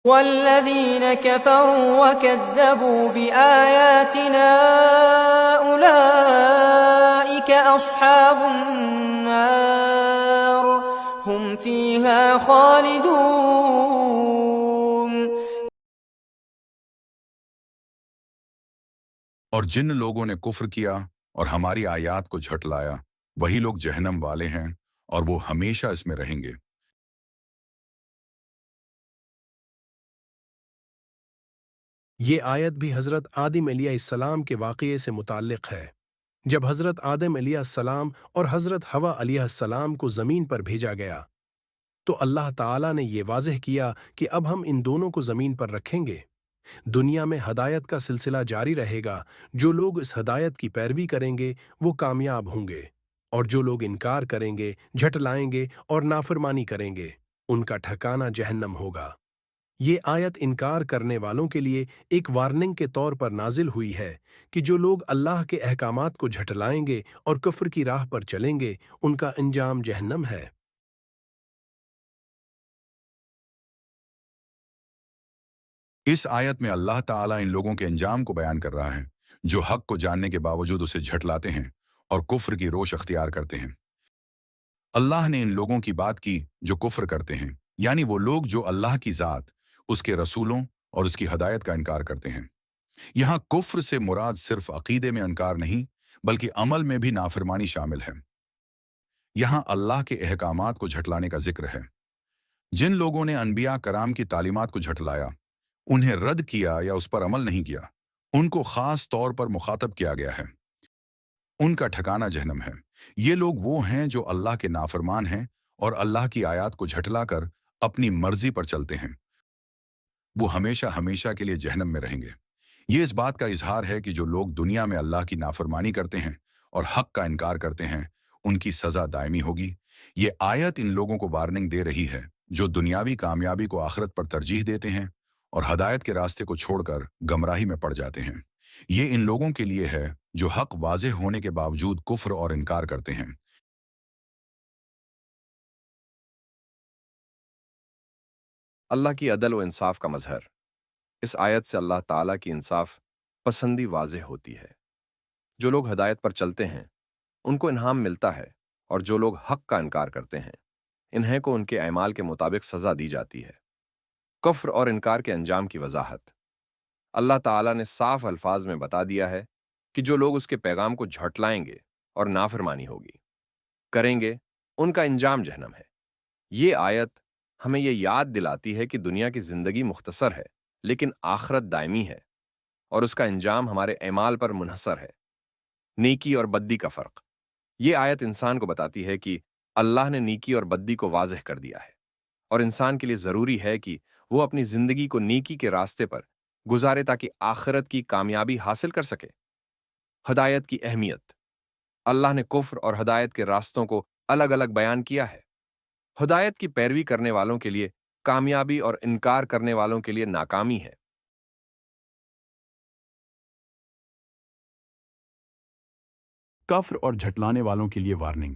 والذين كفروا وكذبوا بآياتنا أولئك أصحاب النار هم فيها خالدون۔ اور جن لوگوں نے کفر کیا اور ہماری آیات کو جھٹلایا وہی لوگ جہنم والے ہیں اور وہ ہمیشہ اس میں رہیں گے۔ یہ آیت بھی حضرت آدم علیہ السلام کے واقعے سے متعلق ہے۔ جب حضرت آدم علیہ السلام اور حضرت حوا علیہ السلام کو زمین پر بھیجا گیا تو اللہ تعالیٰ نے یہ واضح کیا کہ اب ہم ان دونوں کو زمین پر رکھیں گے۔ دنیا میں ہدایت کا سلسلہ جاری رہے گا، جو لوگ اس ہدایت کی پیروی کریں گے وہ کامیاب ہوں گے، اور جو لوگ انکار کریں گے، جھٹلائیں گے اور نافرمانی کریں گے، ان کا ٹھکانہ جہنم ہوگا۔ یہ آیت انکار کرنے والوں کے لیے ایک وارننگ کے طور پر نازل ہوئی ہے کہ جو لوگ اللہ کے احکامات کو جھٹلائیں گے اور کفر کی راہ پر چلیں گے، ان کا انجام جہنم ہے۔ اس آیت میں اللہ تعالیٰ ان لوگوں کے انجام کو بیان کر رہا ہے جو حق کو جاننے کے باوجود اسے جھٹلاتے ہیں اور کفر کی روش اختیار کرتے ہیں۔ اللہ نے ان لوگوں کی بات کی جو کفر کرتے ہیں، یعنی وہ لوگ جو اللہ کی ذات، اس کے رسولوں اور اس کی ہدایت کا انکار کرتے ہیں۔ یہاں کفر سے مراد صرف عقیدے میں انکار نہیں بلکہ عمل میں بھی نافرمانی شامل ہے۔ یہاں اللہ کے احکامات کو جھٹلانے کا ذکر ہے۔ جن لوگوں نے انبیاء کرام کی تعلیمات کو جھٹلایا، انہیں رد کیا یا اس پر عمل نہیں کیا، ان کو خاص طور پر مخاطب کیا گیا ہے۔ ان کا ٹھکانہ جہنم ہے۔ یہ لوگ وہ ہیں جو اللہ کے نافرمان ہیں اور اللہ کی آیات کو جھٹلا کر اپنی مرضی پر چلتے ہیں۔ وہ ہمیشہ ہمیشہ کے لیے جہنم میں رہیں گے۔ یہ اس بات کا اظہار ہے کہ جو لوگ دنیا میں اللہ کی نافرمانی کرتے ہیں اور حق کا انکار کرتے ہیں، ان کی سزا دائمی ہوگی۔ یہ آیت ان لوگوں کو وارننگ دے رہی ہے جو دنیاوی کامیابی کو آخرت پر ترجیح دیتے ہیں اور ہدایت کے راستے کو چھوڑ کر گمراہی میں پڑ جاتے ہیں۔ یہ ان لوگوں کے لیے ہے جو حق واضح ہونے کے باوجود کفر اور انکار کرتے ہیں۔ اللہ کی عدل و انصاف کا مظہر۔ اس آیت سے اللہ تعالیٰ کی انصاف پسندی واضح ہوتی ہے۔ جو لوگ ہدایت پر چلتے ہیں ان کو انعام ملتا ہے، اور جو لوگ حق کا انکار کرتے ہیں انہیں کو ان کے اعمال کے مطابق سزا دی جاتی ہے۔ کفر اور انکار کے انجام کی وضاحت۔ اللہ تعالیٰ نے صاف الفاظ میں بتا دیا ہے کہ جو لوگ اس کے پیغام کو جھٹلائیں گے اور نافرمانی ہوگی کریں گے، ان کا انجام جہنم ہے۔ یہ آیت ہمیں یہ یاد دلاتی ہے کہ دنیا کی زندگی مختصر ہے لیکن آخرت دائمی ہے، اور اس کا انجام ہمارے اعمال پر منحصر ہے۔ نیکی اور بدی کا فرق۔ یہ آیت انسان کو بتاتی ہے کہ اللہ نے نیکی اور بدی کو واضح کر دیا ہے، اور انسان کے لیے ضروری ہے کہ وہ اپنی زندگی کو نیکی کے راستے پر گزارے تاکہ آخرت کی کامیابی حاصل کر سکے۔ ہدایت کی اہمیت۔ اللہ نے کفر اور ہدایت کے راستوں کو الگ الگ بیان کیا ہے۔ ہدایت کی پیروی کرنے والوں کے لیے کامیابی اور انکار کرنے والوں کے لیے ناکامی ہے۔ کفر اور جھٹلانے والوں کے لیے وارننگ۔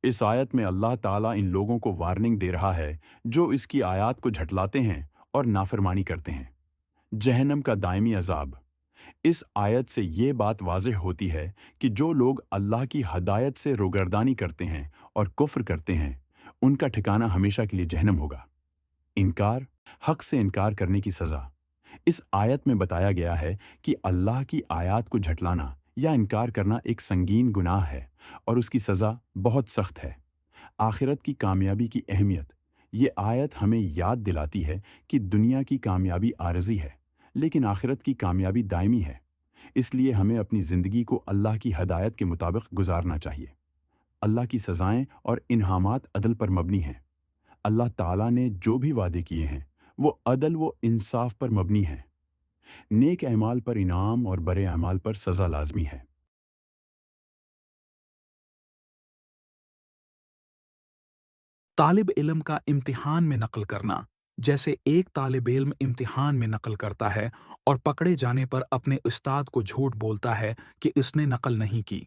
اس آیت میں اللہ تعالیٰ ان لوگوں کو وارننگ دے رہا ہے جو اس کی آیات کو جھٹلاتے ہیں اور نافرمانی کرتے ہیں۔ جہنم کا دائمی عذاب۔ اس آیت سے یہ بات واضح ہوتی ہے کہ جو لوگ اللہ کی ہدایت سے روگردانی کرتے ہیں اور کفر کرتے ہیں، ان کا ٹھکانہ ہمیشہ کے لیے جہنم ہوگا۔ انکار، حق سے انکار کرنے کی سزا۔ اس آیت میں بتایا گیا ہے کہ اللہ کی آیات کو جھٹلانا یا انکار کرنا ایک سنگین گناہ ہے اور اس کی سزا بہت سخت ہے۔ آخرت کی کامیابی کی اہمیت۔ یہ آیت ہمیں یاد دلاتی ہے کہ دنیا کی کامیابی عارضی ہے لیکن آخرت کی کامیابی دائمی ہے۔ اس لیے ہمیں اپنی زندگی کو اللہ کی ہدایت کے مطابق گزارنا چاہیے۔ اللہ کی سزائیں اور انعامات عدل پر مبنی ہیں۔ اللہ تعالیٰ نے جو بھی وعدے کیے ہیں وہ عدل و انصاف پر مبنی ہیں۔ نیک اعمال پر انعام اور برے اعمال پر سزا لازمی ہے۔ طالب علم کا امتحان میں نقل کرنا۔ جیسے ایک طالب علم امتحان میں نقل کرتا ہے اور پکڑے جانے پر اپنے استاد کو جھوٹ بولتا ہے کہ اس نے نقل نہیں کی۔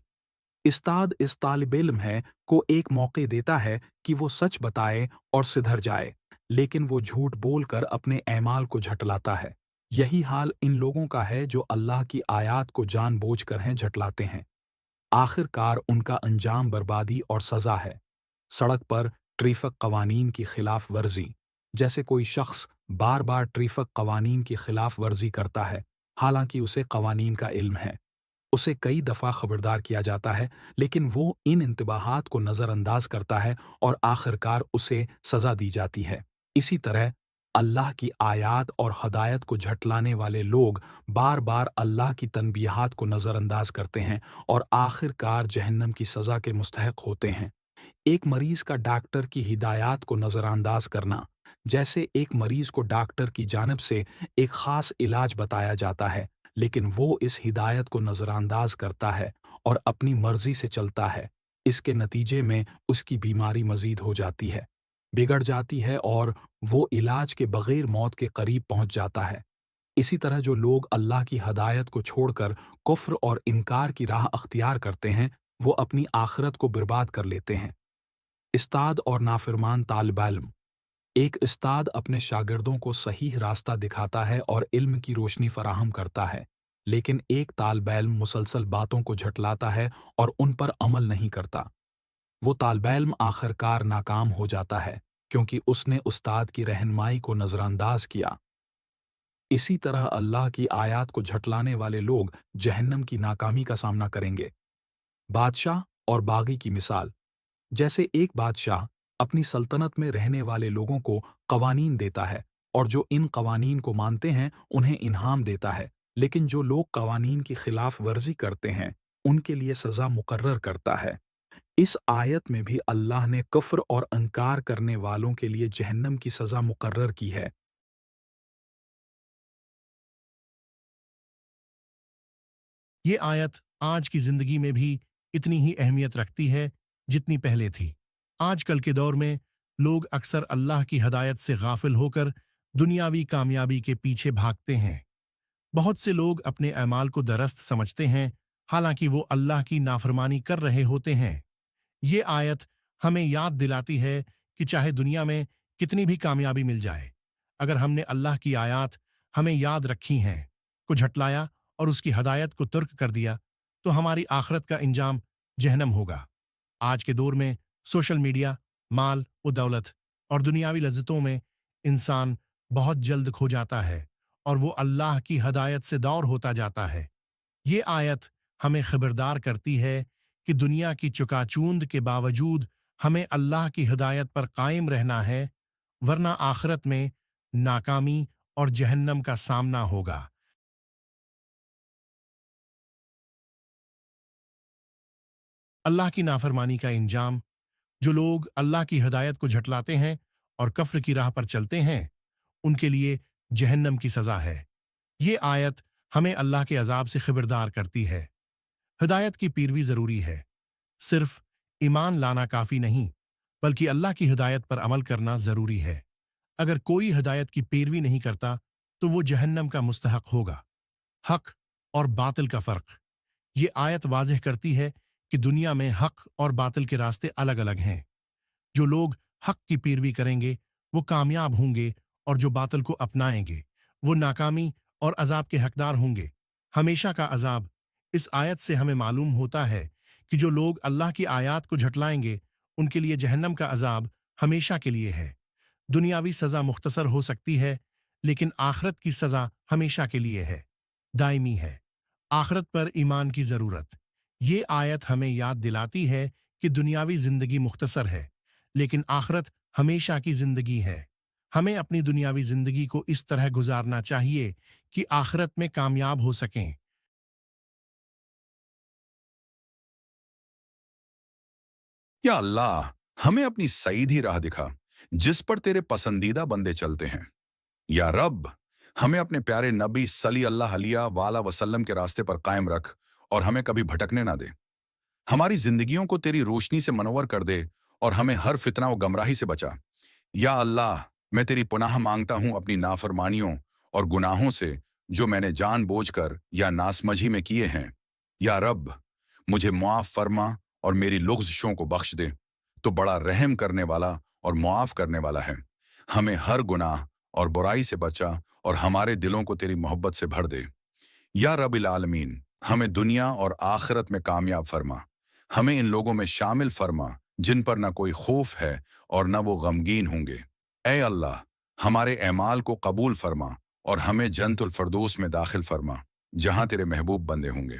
استاد اس طالب علم کو ایک موقع دیتا ہے کہ وہ سچ بتائے اور سدھر جائے، लेकिन वो झूठ बोलकर अपने ऐमाल को झटलाता है। यही हाल इन लोगों का है जो अल्लाह की आयात को जानबूझकर हैं झटलाते हैं। आखिरकार उनका अंजाम बर्बादी और सज़ा है। सड़क पर ट्रैफिक कवानीन की खिलाफ वर्जी। जैसे कोई शख्स बार बार ट्रैफिक कवानीन की खिलाफ वर्जी करता है, हालांकि उसे कवानीन का इल्म है। उसे कई दफ़ा खबरदार किया जाता है, लेकिन वो इन इंतबाहात को नज़रअंदाज करता है और आखिरकार उसे सज़ा दी जाती है। इसी तरह अल्लाह की आयात और हदायत को झटलाने वाले लोग बार बार अल्लाह की तनबीहात को नज़रअंदाज करते हैं और आखिरकार जहन्नम की सज़ा के मुस्तहक होते हैं। एक मरीज का डॉक्टर की हिदायत को नज़रअंदाज करना, जैसे एक मरीज को डॉक्टर की जानिब से एक ख़ास इलाज बताया जाता है, लेकिन वो इस हिदायत को नज़रअंदाज करता है और अपनी मर्जी से चलता है। इसके नतीजे में उसकी बीमारी मज़ीद हो जाती है, बिगड़ जाती है और वो इलाज के बग़ैर मौत के करीब पहुंच जाता है। इसी तरह जो लोग अल्लाह की हदायत को छोड़कर कुफ्र और इनकार की राह अख्तियार करते हैं, वो अपनी आखिरत को बर्बाद कर लेते हैं। उस्ताद और नाफरमान तालिब इल्म। एक उस्ताद अपने शागिर्दों को सही रास्ता दिखाता है और इल्म की रोशनी फराहम करता है, लेकिन एक तालिब इल्म मुसलसल बातों को झटलाता है और उन पर अमल नहीं करता। वो तालिब इल्म आखिरकार नाकाम हो जाता है, क्योंकि उसने उस्ताद की रहनुमाई को नज़रअंदाज किया। इसी तरह अल्लाह की आयत को झटलाने वाले लोग जहन्नम की नाकामी का सामना करेंगे। बादशाह और बागी की मिसाल। जैसे एक बादशाह अपनी सल्तनत में रहने वाले लोगों को कवानीन देता है और जो इन कवानीन को मानते हैं उन्हें इनाम देता है, लेकिन जो लोग कवानीन की खिलाफ वर्जी करते हैं उनके लिए सज़ा मुकर्रर करता है। इस आयत में भी अल्लाह ने कुफ्र और इनकार करने वालों के लिए जहन्नम की सज़ा मुकर्रर की है। ये आयत आज की जिंदगी में भी इतनी ही अहमियत रखती है जितनी पहले थी। आजकल के दौर में लोग अक्सर अल्लाह की हदायत से गाफिल होकर दुनियावी कामयाबी के पीछे भागते हैं। बहुत से लोग अपने अमाल को दरस्त समझते हैं, हालांकि वो अल्लाह की नाफरमानी कर रहे होते हैं। ये आयत हमें याद दिलाती है कि चाहे दुनिया में कितनी भी कामयाबी मिल जाए, अगर हमने अल्लाह की आयत हमें याद रखी हैं, को झटलाया और उसकी हदायत को तुर्क कर दिया, तो हमारी आखिरत का इंजाम जहन्नम होगा। आज के दौर में सोशल मीडिया, माल व दौलत और दुनियावी लज्जतों में इंसान बहुत जल्द खो जाता है और वो अल्लाह की हदायत से दूर होता जाता है। ये आयत हमें खबरदार करती है कि दुनिया की चुकाचूंद के बावजूद हमें अल्लाह की हदायत पर कायम रहना है, वरना आखिरत में नाकामी और जहन्नम का सामना होगा। अल्लाह की नाफरमानी का इंजाम। जो लोग अल्लाह की हदायत को झटलाते हैं और कफ्र की राह पर चलते हैं, उनके लिए जहन्नम की सज़ा है। ये आयत हमें अल्लाह के अजाब से खबरदार करती है। हिदायत की पैरवी ज़रूरी है। सिर्फ ईमान लाना काफ़ी नहीं, बल्कि अल्लाह की हिदायत पर अमल करना ज़रूरी है। अगर कोई हिदायत की पैरवी नहीं करता तो वो जहन्नम का मुस्तहक होगा। हक और बातिल का फ़र्क। ये आयत वाज़ेह करती है कि दुनिया में हक और बातिल के रास्ते अलग अलग हैं। जो लोग हक की पैरवी करेंगे वो कामयाब होंगे और जो बातिल को अपनाएंगे वो नाकामी और अजाब के हकदार होंगे, हमेशा का अजाब। इस आयत से हमें मालूम होता है कि जो लोग अल्लाह की आयत को झटलाएंगे उनके लिए जहन्नम का अजाब हमेशा के लिए है। दुनियावी सज़ा मुख्तसर हो सकती है, लेकिन आखिरत की सज़ा हमेशा के लिए है, दायमी है। आखिरत पर ईमान की ज़रूरत। ये आयत हमें याद दिलाती है कि दुनियावी ज़िंदगी मुख्तसर है, लेकिन आखिरत हमेशा की ज़िंदगी है। हमें अपनी दुनियावी ज़िंदगी को इस तरह गुजारना चाहिए कि आखिरत में कामयाब हो सकें। या अल्लाह, हमें अपनी सीधी राह दिखा जिस पर तेरे पसंदीदा बंदे चलते हैं। या रब, हमें अपने प्यारे नबी सल्लल्लाहु अलैहि वसल्लम के रास्ते पर कायम रख और हमें कभी भटकने ना दे। हमारी जिंदगियों को तेरी रोशनी से मनवर कर दे और हमें हर फितना व गमराही से बचा। या अल्लाह, मैं तेरी पनाह मांगता हूं अपनी नाफरमानियों और गुनाहों से जो मैंने जानबूझकर या नासमझी में किए हैं। या रब, मुझे मुआफ फरमा और मेरी लुग़्ज़िशों को बख्श दे, तो बड़ा रहम करने वाला और मुआफ करने वाला है। हमें हर गुनाह और बुराई से बचा और हमारे दिलों को तेरी मोहब्बत से भर दे। या रब्बिल आलमीन, हमें दुनिया और आखिरत में कामयाब फरमा। हमें इन लोगों में शामिल फरमा जिन पर न कोई खौफ है और न वो गमगीन होंगे। ए अल्लाह, हमारे अमाल को कबूल फरमा और हमें जन्नतुल फरदौस में दाखिल फरमा, जहां तेरे महबूब बंदे होंगे।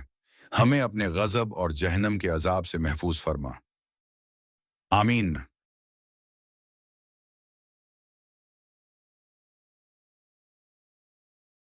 हमें अपने गजब और जहन्नम के अजाब से महफूज फरमा। आमीन।